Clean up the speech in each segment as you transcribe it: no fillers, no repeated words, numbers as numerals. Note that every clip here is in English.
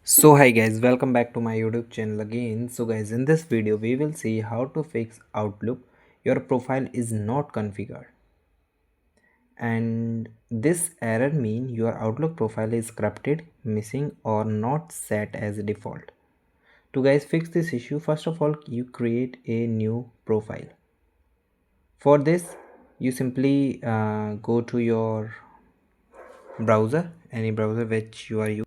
So hi guys, welcome back to my YouTube channel again. So guys, in this video we will see how to fix Outlook your profile is not configured. And this error mean your Outlook profile is corrupted, missing or not set as default. To guys fix this issue, first of all you create a new profile. For this you simply go to your browser, any browser which you are using.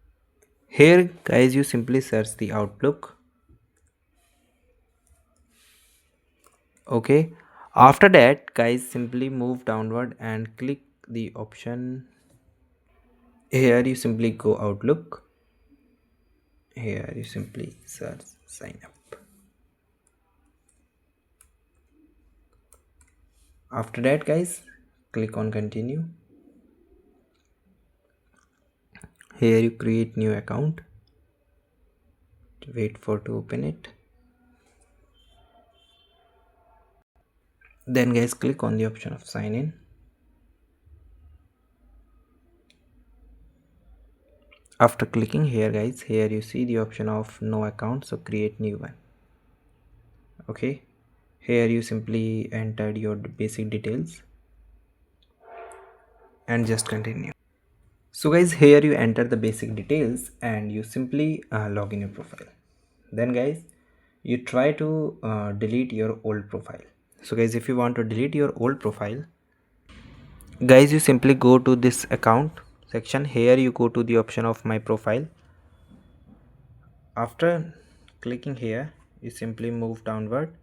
Here guys you simply search the Outlook. Okay, after that guys simply move downward and click the option. Here you simply go Outlook. Here you simply search sign up. After that guys click on continue. Here you create new account. Wait for to open it. Then guys click on the option of sign in. After clicking here guys, here you see the option of no account, so create new one. Okay, here you simply entered your basic details and just continue. So guys, here you enter the basic details and you simply log in your profile. Then guys, you try to delete your old profile. So guys, if you want to delete your old profile, guys, you simply go to this account section. Here you go to the option of my profile. After clicking here, you simply move downward